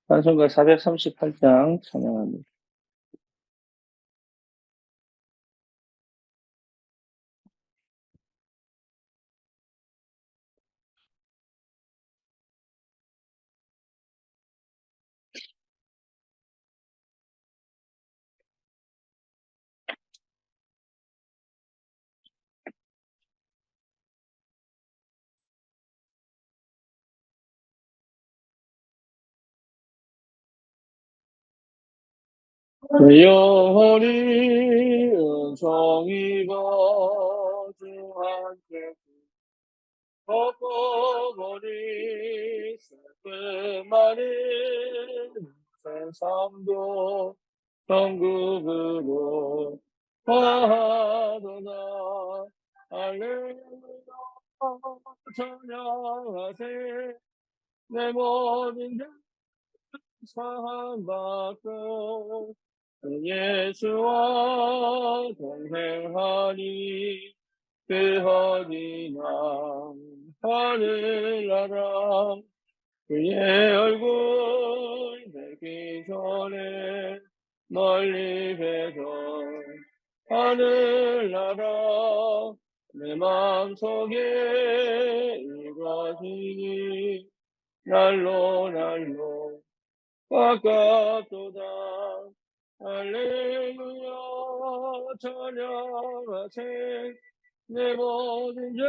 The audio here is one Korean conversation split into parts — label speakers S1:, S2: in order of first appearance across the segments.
S1: 찬송가 438장 찬양합니다. 영원히 은총이 거주한테 걷고보니 슬픔만이 세상도 천국으로 가도다. 할렐루야 찬양하세. 내 모든 사랑받고 예수와 동행하니 그 어디나 하늘나라. 그의 얼굴 뵙기 전에 멀리 뵈서 하늘나라 내 마음속에 이루어지니 날로 날로 가깝도다. 할렐루야 찬양하세. 내 모든 죄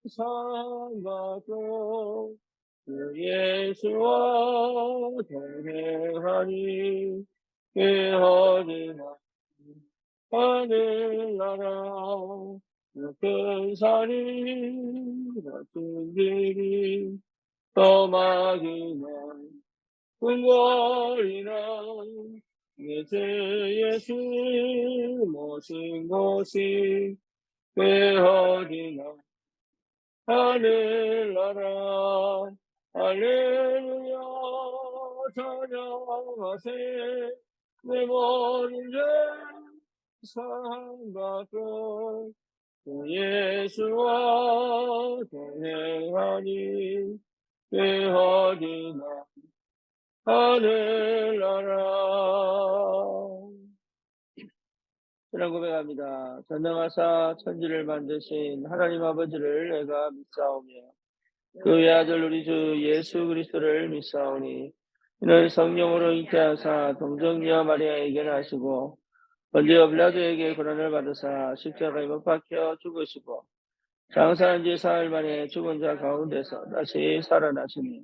S1: 사함받고 그 예수와 동행하니 그 어디나 하늘나라. 큰 산이 같은 길이 떠막이나 궁궐이나 내 주 예수 모신 곳이 그 어디나 하늘나라. 할렐루야 찬양하세. 내 모든 죄 사함받고 그 예수와 동행하니 그 어디나 하늘나라. 이런 고백합니다. 전능하사 천지를 만드신 하나님 아버지를 내가 믿사오며 그 외아들 우리 주 예수 그리스도를 믿사오니 이는 성령으로 잉태하사 동정녀 마리아에게 나시고 번제와 빌라도에게 고난을 받으사 십자가에 못 박혀 죽으시고 장사한 지 사흘 만에 죽은 자 가운데서 다시 살아나시니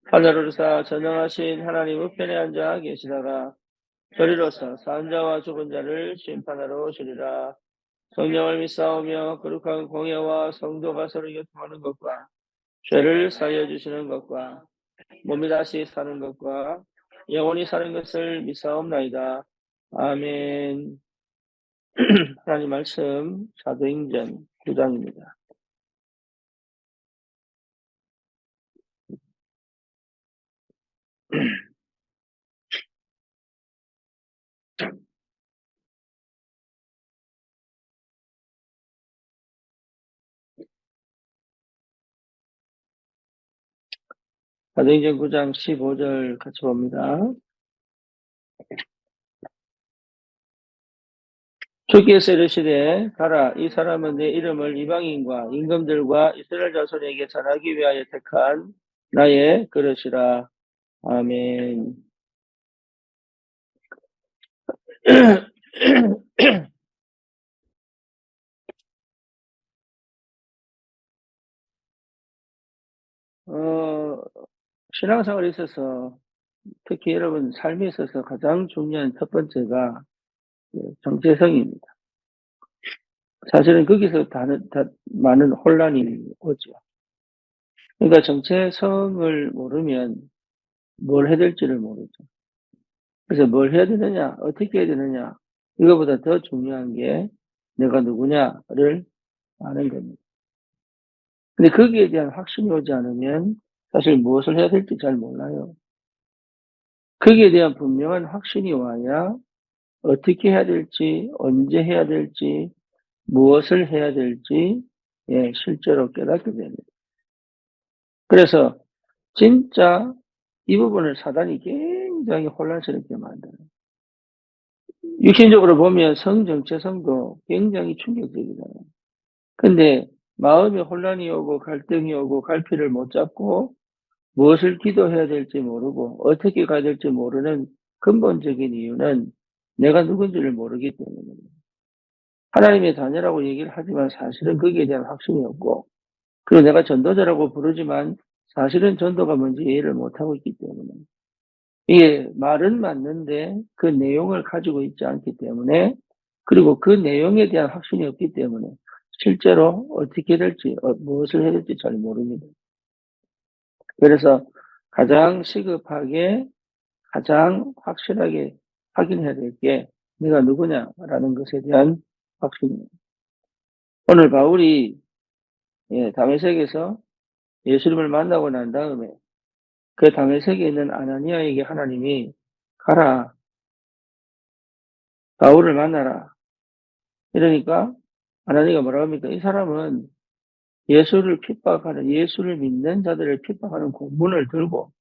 S1: 하늘으로서 전능하신 하나님 우편에 앉아 계시다가 저리로서 산 자와 죽은 자를 심판하러 오시리라. 성령을 믿사오며 거룩한 공예와 성도가 서로 교통하는 것과 죄를 사하여 주시는 것과 몸이 다시 사는 것과 영원히 사는 것을 믿사옵나이다. 아멘. 하나님 말씀 사도행전 9장입니다. 사도행전 9장 15절 같이 봅니다. 주께서 이르시되 가라. 이 사람은 내 이름을 이방인과 임금들과 이스라엘 자손에게 전하기 위하여 택한 나의 그릇이라. 아멘. 신앙생활에 있어서 특히 여러분 삶에 있어서 가장 중요한 첫 번째가 정체성입니다. 사실은 거기서 다 많은 혼란이 오죠. 그러니까 정체성을 모르면 뭘 해야 될지를 모르죠. 그래서 뭘 해야 되느냐, 어떻게 해야 되느냐, 이거보다 더 중요한 게 내가 누구냐를 아는 겁니다. 근데 거기에 대한 확신이 오지 않으면 사실 무엇을 해야 될지 잘 몰라요. 거기에 대한 분명한 확신이 와야 어떻게 해야 될지, 언제 해야 될지, 무엇을 해야 될지 실제로 깨닫게 됩니다. 그래서 진짜 이 부분을 사단이 굉장히 혼란스럽게 만들어요. 육신적으로 보면 성 정체성도 굉장히 충격적이잖아요. 근데 마음에 혼란이 오고 갈등이 오고 갈피를 못 잡고 무엇을 기도해야 될지 모르고 어떻게 가야 될지 모르는 근본적인 이유는 내가 누군지를 모르기 때문입니다. 하나님의 자녀라고 얘기를 하지만 사실은 거기에 대한 확신이 없고, 그리고 내가 전도자라고 부르지만 사실은 전도가 뭔지 이해를 못하고 있기 때문에, 이게 말은 맞는데 그 내용을 가지고 있지 않기 때문에, 그리고 그 내용에 대한 확신이 없기 때문에 실제로 어떻게 될지 무엇을 해야 될지 잘 모릅니다. 그래서 가장 시급하게 가장 확실하게 확인해야 될 게 내가 누구냐라는 것에 대한 확신입니다. 오늘 바울이 다메섹에서 예수님을 만나고 난 다음에 그 다메섹에 있는 아나니아에게 하나님이 가라, 바울을 만나라. 이러니까 아나니아가 뭐라고 합니까? 이 사람은 예수를 핍박하는, 예수를 믿는 자들을 핍박하는 공문을 들고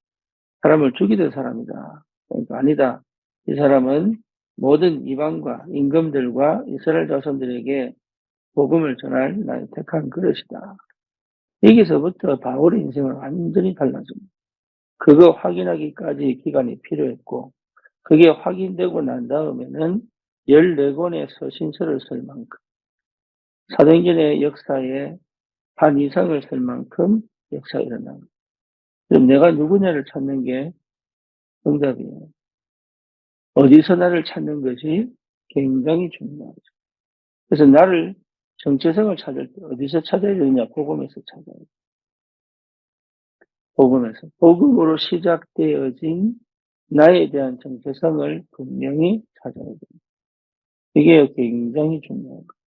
S1: 사람을 죽이던 사람이다. 그러니까 아니다. 이 사람은 모든 이방과 임금들과 이스라엘 자손들에게 복음을 전할 나의 택한 그릇이다. 여기서부터 바울의 인생은 완전히 달라집니다. 그거 확인하기까지 기간이 필요했고, 그게 확인되고 난 다음에는 14권의 서신서를 쓸 만큼, 사도행전의 역사에 반 이상을 쓸 만큼 역사가 일어납니다. 그럼 내가 누구냐를 찾는 게 정답이에요. 어디서 나를 찾는 것이 굉장히 중요하죠. 그래서 나를 정체성을 찾을 때 어디서 찾아야 되느냐? 복음에서 찾아야 돼요. 복음에서. 복음으로 시작되어진 나에 대한 정체성을 분명히 찾아야 돼요. 이게 굉장히 중요한 거예요.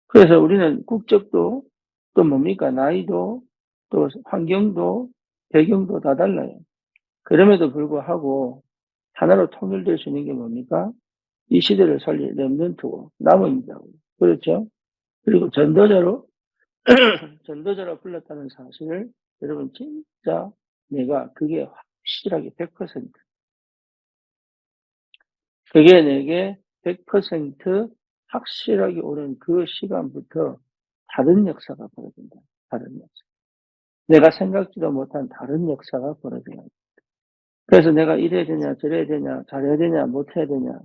S1: 그래서 우리는 국적도 또 뭡니까? 나이도 또 환경도 배경도 다 달라요. 그럼에도 불구하고 하나로 통일될 수 있는 게 뭡니까? 이 시대를 살릴 렘넌트고 남은 자고. 그렇죠? 그리고 전도자로 전도자로 불렀다는 사실을 여러분 진짜 내가 그게 확실하게 100% 그게 내게 100% 확실하게 오는 그 시간부터 다른 역사가 벌어진다. 다른 역사. 내가 생각지도 못한 다른 역사가 벌어져요. 그래서 내가 이래야 되냐, 저래야 되냐, 잘해야 되냐, 못해야 되냐.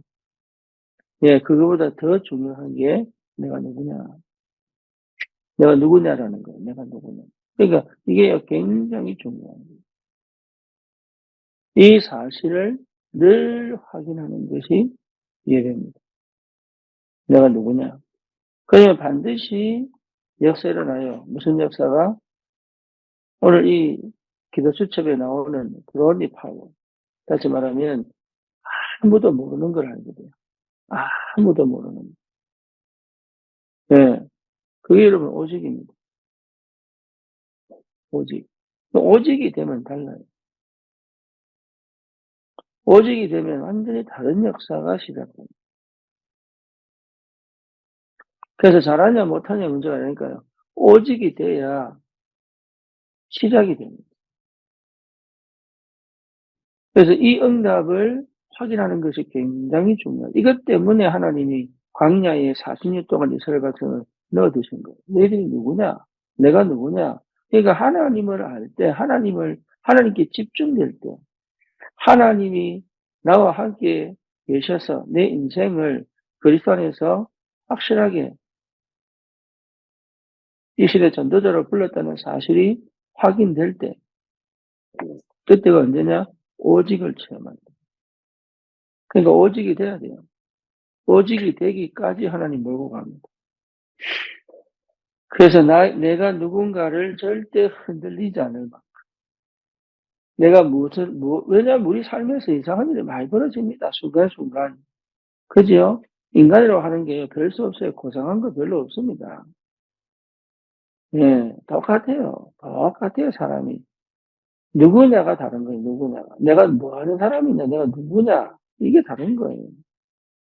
S1: 예, 그거보다 더 중요한 게 내가 누구냐. 내가 누구냐라는 거예요. 내가 누구냐. 그러니까 이게 굉장히 중요한 거예요. 이 사실을 늘 확인하는 것이 예배입니다. 내가 누구냐. 그러면 반드시 역사 일어나요. 무슨 역사가? 오늘 이 기도 수첩에 나오는 그로니 파워. 다시 말하면 아무도 모르는 걸 알게 돼요. 아무도 모르는. 예. 그게 여러분 오직입니다. 오직. 오직이 되면 달라요. 오직이 되면 완전히 다른 역사가 시작됩니다. 그래서 잘하냐 못하냐 문제가 아니니까요. 오직이 돼야 시작이 됩니다. 그래서 이 응답을 확인하는 것이 굉장히 중요해요. 이것 때문에 하나님이 광야에 40년 동안 이스라엘 백성을 넣어두신 거예요. 너희들이 누구냐? 내가 누구냐? 그러니까 하나님을 알 때, 하나님께 집중될 때, 하나님이 나와 함께 계셔서 내 인생을 그리스도 안에서 확실하게 이 시대 전도자로 불렀다는 사실이 확인될 때, 그때가 언제냐? 오직을 체험한다. 그러니까 오직이 돼야 돼요. 오직이 되기까지 하나님 몰고 갑니다. 그래서 내가 누군가를 절대 흔들리지 않을 만큼. 내가 왜냐하면 우리 삶에서 이상한 일이 많이 벌어집니다. 순간순간. 그죠? 인간이라고 하는 게 별 수 없어요. 고상한 거 별로 없습니다. 예, 똑같아요. 똑같아요, 사람이. 누구냐가 다른 거예요, 누구냐가. 내가 뭐 하는 사람이냐, 내가 누구냐. 이게 다른 거예요.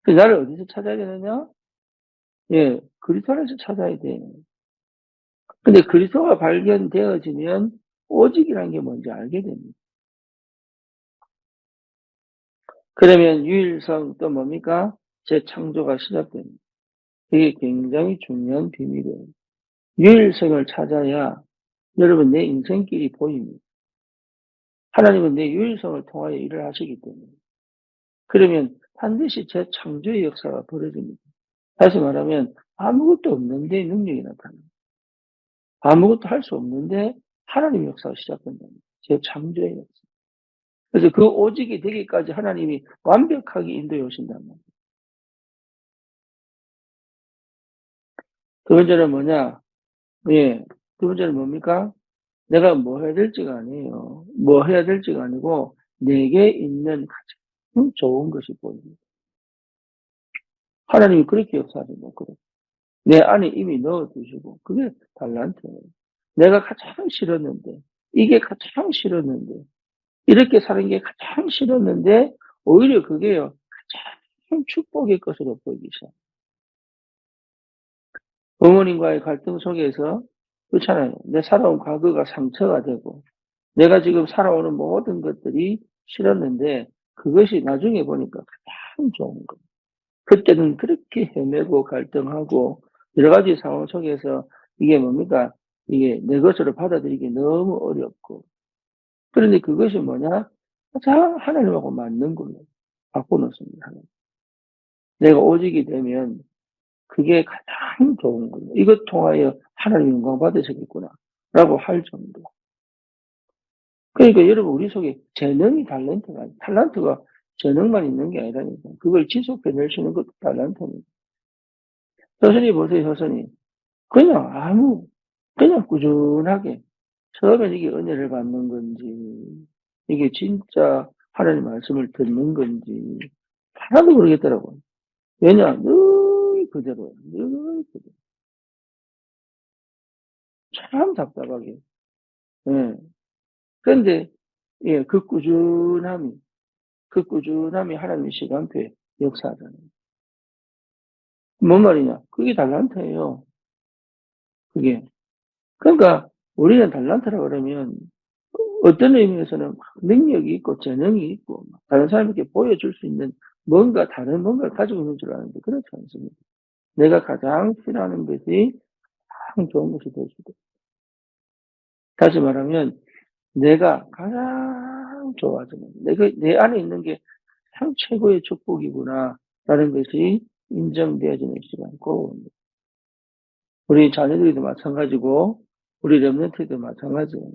S1: 나를 어디서 찾아야 되느냐? 예, 그리스도 안에서 찾아야 돼요. 근데 그리스도가 발견되어지면 오직이라는 게 뭔지 알게 됩니다. 그러면 유일성 또 뭡니까? 재창조가 시작됩니다. 이게 굉장히 중요한 비밀이에요. 유일성을 찾아야 여러분 내 인생길이 보입니다. 하나님은 내 유일성을 통하여 일을 하시기 때문에. 그러면 반드시 재창조의 역사가 벌어집니다. 다시 말하면 아무것도 없는데 능력이 나타납니다. 아무것도 할 수 없는데 하나님의 역사가 시작된답니다. 재창조의 역사. 그래서 그 오직이 되기까지 하나님이 완벽하게 인도해 오신단 말이에요. 두 번째는 뭐냐? 예. 두 번째는 뭡니까? 내가 뭐 해야 될지가 아니에요. 뭐 해야 될지가 아니고 내게 있는 가장 좋은 것이 보입니다. 하나님이 그렇게 역사하신다. 그래. 내 안에 이미 넣어 두시고 그게 달란트예요. 내가 가장 싫었는데 이게 가장 싫었는데 이렇게 사는 게 가장 싫었는데 오히려 그게요. 가장 축복의 것으로 보이기 시작. 부모님과의 갈등 속에서 그렇잖아요. 내 살아온 과거가 상처가 되고 내가 지금 살아오는 모든 것들이 싫었는데 그것이 나중에 보니까 가장 좋은 거예요. 그때는 그렇게 헤매고 갈등하고 여러 가지 상황 속에서 이게 뭡니까? 이게 내 것으로 받아들이기 너무 어렵고 그런데 그것이 뭐냐? 가장 하나님하고 맞는 걸로 바꿔 놓습니다. 내가 오직이 되면 그게 가장 좋은 거예요. 이것 통하여 하나님 영광 받으시겠구나 라고 할 정도. 그러니까 여러분 우리 속에 재능이 탈란트가 재능만 있는 게 아니라니까. 그걸 지속해낼 수 있는 것도 탈란트입니다. 효선이 보세요, 효선이. 그냥 그냥 꾸준하게 처음엔 이게 은혜를 받는 건지 이게 진짜 하나님 말씀을 듣는 건지 하나도 모르겠더라고요. 왜냐? 늘 그대로예요. 늘 그대로. 참 답답하게. 예. 그런데 예, 그 꾸준함이 하나님의 시간표에 역사하잖아요. 뭔 말이냐? 그게 달란트예요. 그게. 그러니까 우리는 달란트라 그러면 어떤 의미에서는 능력이 있고 재능이 있고 다른 사람에게 보여줄 수 있는 뭔가 다른 뭔가를 가지고 있는 줄 아는데 그렇지 않습니다. 내가 가장 싫어하는 것이 가장 좋은 것이 될 수도. 다시 말하면 내가 가장 좋아하는 내가 내 안에 있는 게 가장 최고의 축복이구나라는 것이 인정되어지는 시간 꼭 옵니다. 우리 자녀들도 마찬가지고 우리 렘넌트도 마찬가지예요.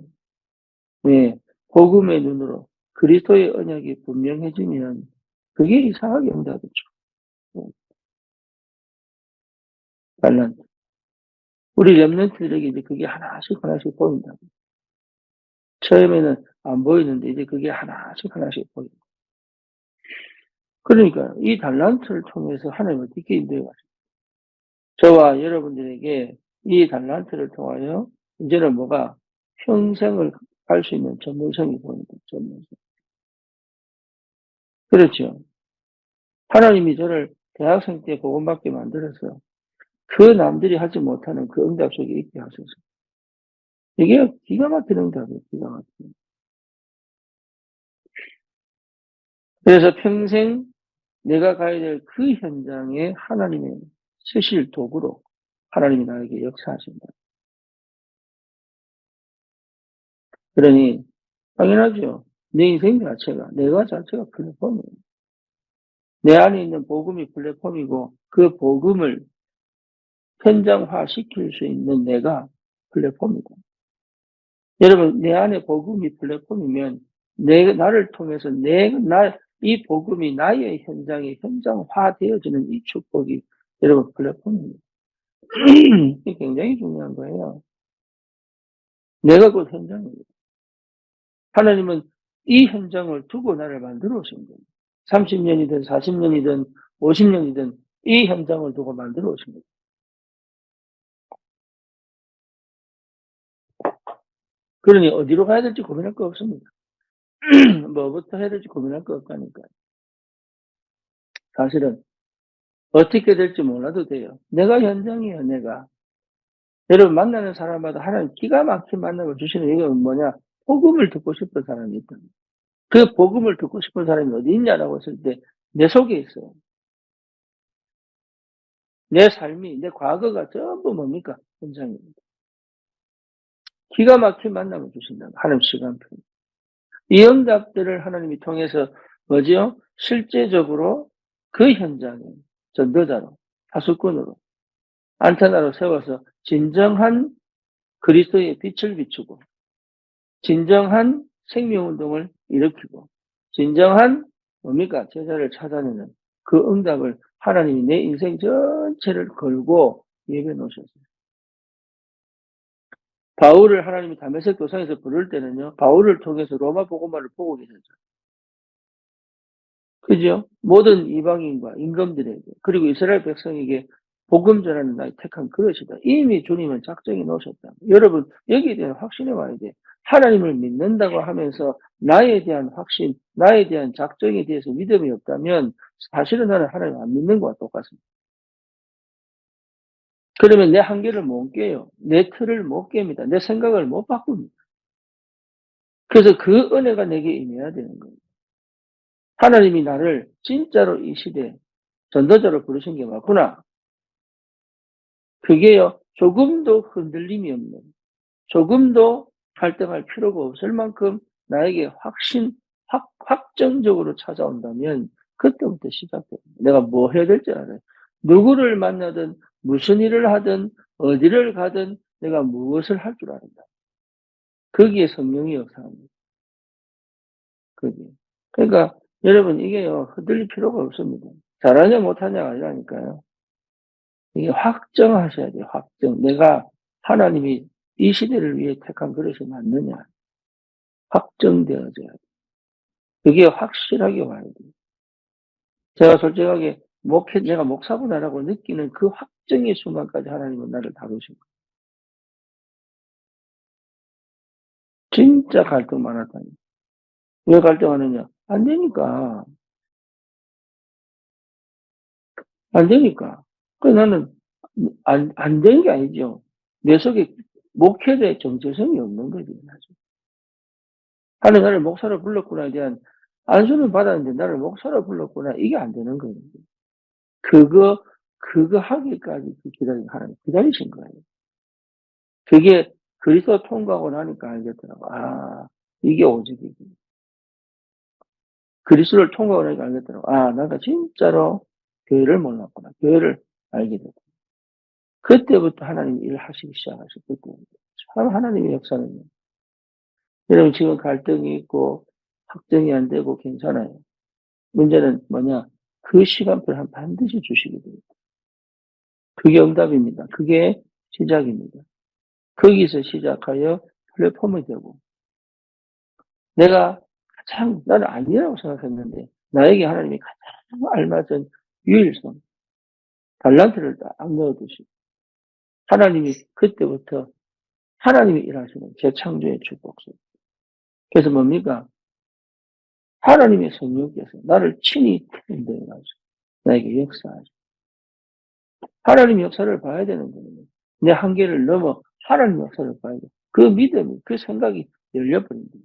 S1: 네. 복음의 눈으로 그리스도의 언약이 분명해지면 그게 이상하게 응답이죠. 네. 달란트. 우리 렘넌트들에게 이제 그게 하나씩 보인다. 처음에는 안 보이는데 이제 그게 하나씩 보인다. 그러니까 이 달란트를 통해서 하나님 어떻게 인도해 가시죠? 저와 여러분들에게 이 달란트를 통하여 이제는 뭐가 평생을 갈 수 있는 전문성이 보입니다. 전문성. 그렇죠. 하나님이 저를 대학생 때 복음받게 만들어서 그 남들이 하지 못하는 그 응답 속에 있게 하소서. 이게 기가 막힌 응답이에요. 기가 막힌. 그래서 평생 내가 가야 될 그 현장에 하나님의 쓰실 도구로 하나님이 나에게 역사하신다. 그러니 당연하죠. 내 인생 자체가 내가 자체가 플랫폼이에요. 내 안에 있는 복음이 플랫폼이고 그 복음을 현장화시킬 수 있는 내가 플랫폼이다. 여러분 내 안에 복음이 플랫폼이면 나를 통해서 이 복음이 나의 현장에 현장화되어지는 이 축복이 여러분 플랫폼입니다. 이게 굉장히 중요한 거예요. 내가 곧 현장입니다. 하나님은 이 현장을 두고 나를 만들어 오신 거예요. 30년이든 40년이든 50년이든 이 현장을 두고 만들어 오신 거예요. 그러니 어디로 가야 될지 고민할 거 없습니다. 뭐부터 해야 될지 고민할 거 없다니까요. 사실은 어떻게 될지 몰라도 돼요. 내가 현장이에요, 내가. 여러분 만나는 사람마다 하나님 기가 막힌 만남을 주시는 이유가 뭐냐? 복음을 듣고 싶은 사람이 있다. 그 복음을 듣고 싶은 사람이 어디 있냐라고 했을 때 내 속에 있어요. 내 삶이 내 과거가 전부 뭡니까? 현장입니다. 기가 막힌 만남을 주신다. 하나님 시간표. 이 응답들을 하나님이 통해서 뭐지요? 실제적으로 그 현장에 전도자로 파수꾼으로 안테나로 세워서 진정한 그리스도의 빛을 비추고 진정한 생명운동을 일으키고 진정한 뭡니까? 제자를 찾아내는 그 응답을 하나님이 내 인생 전체를 걸고 예배해 놓으셨어요. 바울을 하나님이 다메섹 도상에서 부를 때는요. 바울을 통해서 로마 복음화를 보고 계셨죠. 그죠? 모든 이방인과 임금들에게 그리고 이스라엘 백성에게 복음 전하는 나의 택한 그릇이다. 이미 주님은 작정해 놓으셨다. 여러분 여기에 대한 확신이 와야 돼. 하나님을 믿는다고 하면서 나에 대한 확신, 나에 대한 작정에 대해서 믿음이 없다면 사실은 나는 하나님 안 믿는 것과 똑같습니다. 그러면 내 한계를 못 깨요. 내 틀을 못 깹니다. 내 생각을 못 바꿉니다. 그래서 그 은혜가 내게 임해야 되는 거예요. 하나님이 나를 진짜로 이 시대에 전도자로 부르신 게 맞구나. 그게요, 조금도 흔들림이 없는, 조금도 갈등할 필요가 없을 만큼 나에게 확정적으로 찾아온다면 그때부터 시작돼요. 내가 뭐 해야 될지 알아요. 누구를 만나든, 무슨 일을 하든, 어디를 가든 내가 무엇을 할 줄 안다. 거기에 성령이 역사합니다. 거기에. 그러니까 여러분 이게요, 흔들릴 필요가 없습니다. 잘하냐 못하냐가 아니라니까요. 이게 확정하셔야 돼요. 확정. 내가 하나님이 이 시대를 위해 택한 그릇이 맞느냐. 확정되어져야 돼요. 그게 확실하게 와야 돼요. 제가 솔직하게 내가 목사구나라고 느끼는 그 확정의 순간까지 하나님은 나를 다루신 거예요. 진짜 갈등 많았다니. 왜 갈등하느냐? 안 되니까. 안 되니까. 그래서 나는 안 된 게 아니죠. 내 속에 목회자의 정체성이 없는 거지. 사실. 하나님 나를 목사로 불렀구나에 대한 안수는 받았는데 나를 목사로 불렀구나. 이게 안 되는 거예요. 그거, 그거 하기까지 하나님 기다리신 거예요. 그게 그리스도 통과하고 나니까 알겠더라고. 아, 이게 오직이지. 그리스도를 통과하고 나니까 알겠더라고. 아, 내가 진짜로 교회를 몰랐구나. 교회를 알게 됐다. 그때부터 하나님이 일하시기 시작하셨거든요. 참 하나님의 역사는. 여러분 지금 갈등이 있고 확정이 안 되고 괜찮아요. 문제는 뭐냐? 그 시간표를 반드시 주시게 됩니다. 그게 응답입니다. 그게 시작입니다. 거기서 시작하여 플랫폼이 되고 내가 가장 나는 아니라고 생각했는데 나에게 하나님이 가장 알맞은 유일성, 달란트를 딱 넣어두시고 하나님이 그때부터 하나님이 일하시는 재창조의 축복성. 그래서 뭡니까? 하나님의 성령께서 나를 친히 인도해 가지고 나에게 역사하죠. 하나님의 역사를 봐야 되는 거예요. 내 한계를 넘어 하나님의 역사를 봐야 돼. 그 믿음이, 그 생각이 열려버린 거예요.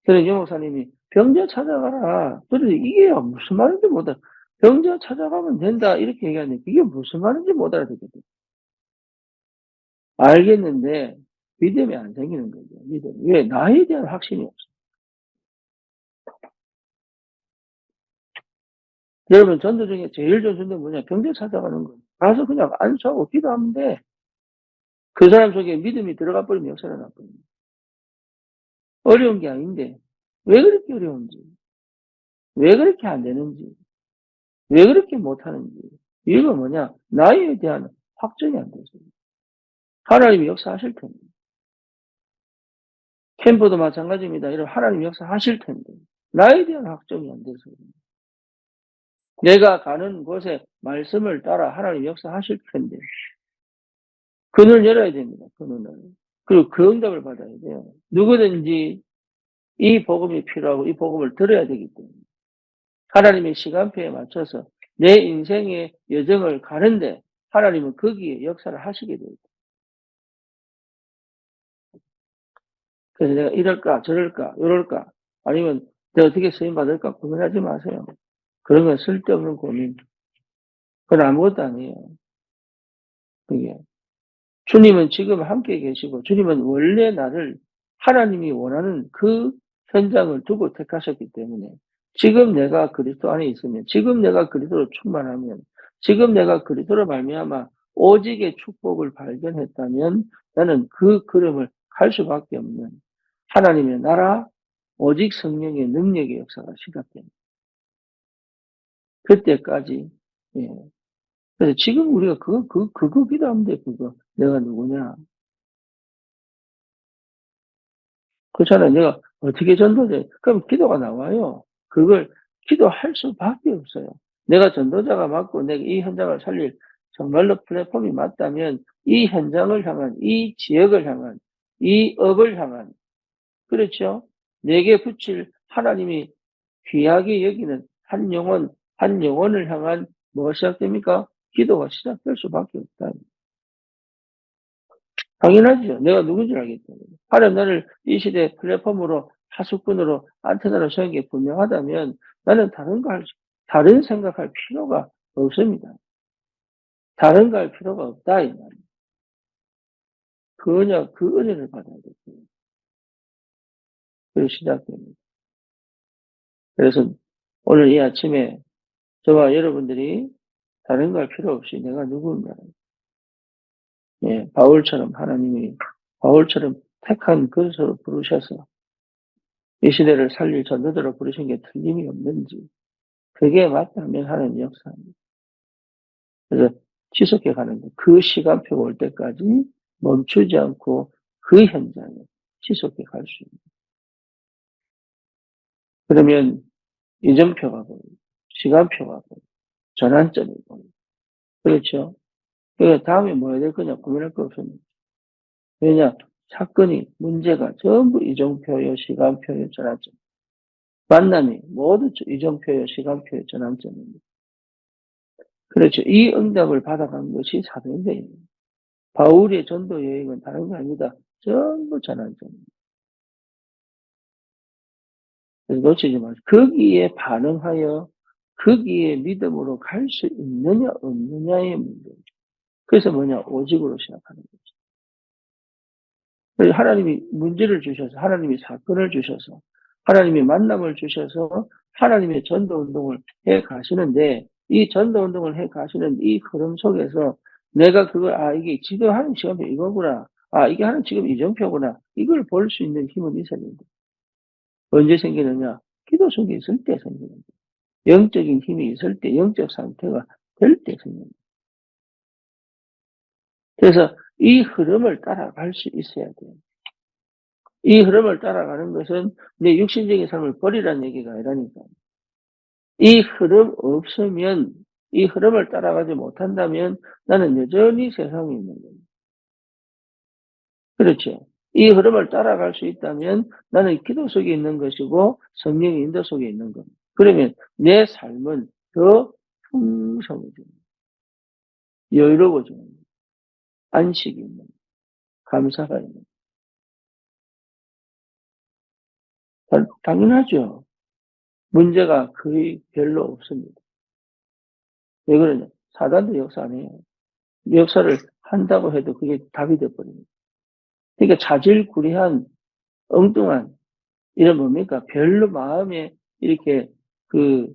S1: 그래서 여 목사님이 병자 찾아가라. 그래서 이게 무슨 말인지 못 알아. 병자 찾아가면 된다. 이렇게 얘기하는데 이게 무슨 말인지 못 알아듣거든. 알겠는데 믿음이 안 생기는 거죠. 믿음. 왜? 나에 대한 확신이 없어. 여러분 전도 중에 제일 좋은 전도는 뭐냐? 병자 찾아가는 거예요. 가서 그냥 안수하고 기도하면 돼. 그 사람 속에 믿음이 들어가 버리면 역사가 나버립니다. 어려운 게 아닌데 왜 그렇게 어려운지, 왜 그렇게 안 되는지, 왜 그렇게 못하는지 이유가 뭐냐? 나에 대한 확정이 안 돼서. 하나님이 역사하실 텐데. 캠프도 마찬가지입니다. 이런 하나님이 역사하실 텐데. 나에 대한 확정이 안 돼서. 내가 가는 곳에 말씀을 따라 하나님이 역사하실 텐데. 그 눈을 열어야 됩니다. 그 눈을. 그리고 그 응답을 받아야 돼요. 누구든지 이 복음이 필요하고 이 복음을 들어야 되기 때문에. 하나님의 시간표에 맞춰서 내 인생의 여정을 가는데 하나님은 거기에 역사를 하시게 돼요. 그래서 내가 이럴까 저럴까 요럴까 아니면 내가 어떻게 쓰임 받을까 고민하지 마세요. 그런 건 쓸데없는 고민. 그건 아무것도 아니에요. 그게. 주님은 지금 함께 계시고 주님은 원래 나를 하나님이 원하는 그 현장을 두고 택하셨기 때문에 지금 내가 그리스도 안에 있으면 지금 내가 그리스도로 충만하면 지금 내가 그리스도로 말미암아 오직의 축복을 발견했다면 나는 그 걸음을 갈 수밖에 없는 하나님의 나라 오직 성령의 능력의 역사가 시작됩니다. 그때까지 예. 그래서 지금 우리가 그거 기도하면 돼 그거. 내가 누구냐. 그렇잖아요. 내가 어떻게 전도돼? 그럼 기도가 나와요. 그걸 기도할 수밖에 없어요. 내가 전도자가 맞고 내가 이 현장을 살릴 정말로 플랫폼이 맞다면 이 현장을 향한, 이 지역을 향한, 이 업을 향한, 그렇죠? 내게 붙일 하나님이 귀하게 여기는 한 영혼, 한 영혼을 향한 뭐가 시작됩니까? 기도가 시작될 수밖에 없다. 당연하죠. 내가 누군지 알기 때문에. 하나님 나를 이 시대 플랫폼으로 파수꾼으로 안테나로 세운 게 분명하다면 나는 다른 생각할 필요가 없습니다. 다른 거 할 필요가 없다, 이 말이에요. 그 은혜를 받아야 돼요. 그리고 시작됩니다. 그래서 오늘 이 아침에 저와 여러분들이 다른 거 할 필요 없이 내가 누군가, 예, 바울처럼 택한 그릇으로 부르셔서 이 시대를 살릴 전도자로 부르신 게 틀림이 없는지, 그게 맞다면 하는 역사입니다. 그래서 지속해 가는 거. 그 시간표가 올 때까지 멈추지 않고 그 현장에 지속해 갈 수 있는. 그러면 이정표가 보이고, 시간표가 보이고, 전환점이 보이고. 그렇죠? 그래서 다음에 뭐 해야 될 거냐 고민할 거 없습니다. 왜냐? 사건이, 문제가 전부 이정표요, 시간표요, 전환점. 만남이 모두 이정표요, 시간표요, 전환점입니다. 그렇죠. 이 응답을 받아간 것이 사도행전입니다. 바울의 전도 여행은 다른 거 아닙니다. 전부 전환점입니다. 그래서 놓치지 마세요. 거기에 반응하여 거기에 믿음으로 갈 수 있느냐 없느냐의 문제. 그래서 뭐냐 오직으로 시작하는 거죠. 그래서 하나님이 문제를 주셔서 하나님이 사건을 주셔서 하나님이 만남을 주셔서 하나님의 전도 운동을 해 가시는데 이 전도 운동을 해 가시는 이 흐름 속에서 내가 그걸 이게 지금 하는 시간표 이거구나. 이게 하는 지금 이정표구나. 이걸 볼 수 있는 힘은 있어야 됩니다. 언제 생기느냐? 기도 속에 있을 때 생기는 거예요. 영적인 힘이 있을 때, 영적 상태가 될 때 생깁니다. 그래서 이 흐름을 따라갈 수 있어야 돼요. 이 흐름을 따라가는 것은 내 육신적인 삶을 버리라는 얘기가 아니라니까요. 이 흐름 없으면, 이 흐름을 따라가지 못한다면 나는 여전히 세상에 있는 거예요. 그렇죠. 이 흐름을 따라갈 수 있다면 나는 기도 속에 있는 것이고 성령의 인도 속에 있는 겁니다. 그러면 내 삶은 더 풍성해집니다. 여유로워집니다. 안식이 있는, 감사가 있는. 당연하죠. 문제가 거의 별로 없습니다. 왜 그러냐? 사단도 역사 안 해요. 역사를 한다고 해도 그게 답이 돼버립니다. 그러니까 자질구레한, 엉뚱한, 이런 뭡니까? 별로 마음에 이렇게 그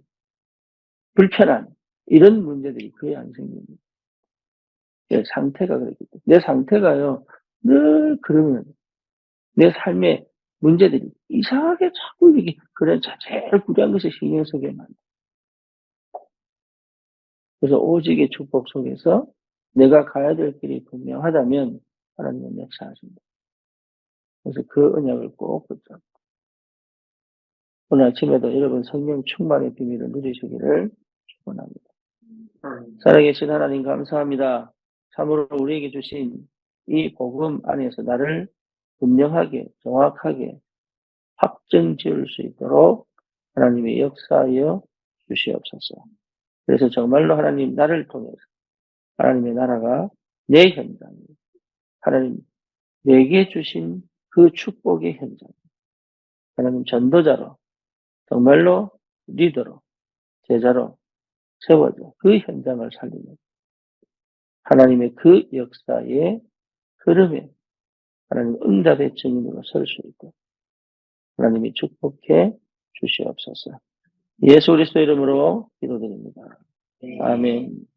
S1: 불편한 이런 문제들이 거의 안 생깁니다. 내 상태가 그렇기 때문에. 내 상태가요, 늘 그러면 내 삶의 문제들이 이상하게 자꾸 이렇게 그런 제일 구리한 것에 신경 쓰게 만들어요. 그래서 오직의 축복 속에서 내가 가야 될 길이 분명하다면 하나님은 역사하십니다. 그래서 그 언약을 꼭 붙잡고 오늘 아침에도 여러분 성령 충만의 비밀을 누리시기를 축원합니다. 살아계신 하나님 감사합니다. 참으로 우리에게 주신 이 복음 안에서 나를 분명하게 정확하게 확정 지을 수 있도록 하나님의 역사하여 주시옵소서. 그래서 정말로 하나님 나를 통해서 하나님의 나라가 내 현장이에요. 하나님 내게 주신 그 축복의 현장. 하나님 전도자로 정말로 리더로 제자로 세워져 그 현장을 살리는 하나님의 그 역사의 흐름에 하나님 응답의 증인으로 설 수 있고 하나님이 축복해 주시옵소서. 예수 그리스도 이름으로 기도드립니다. 아멘.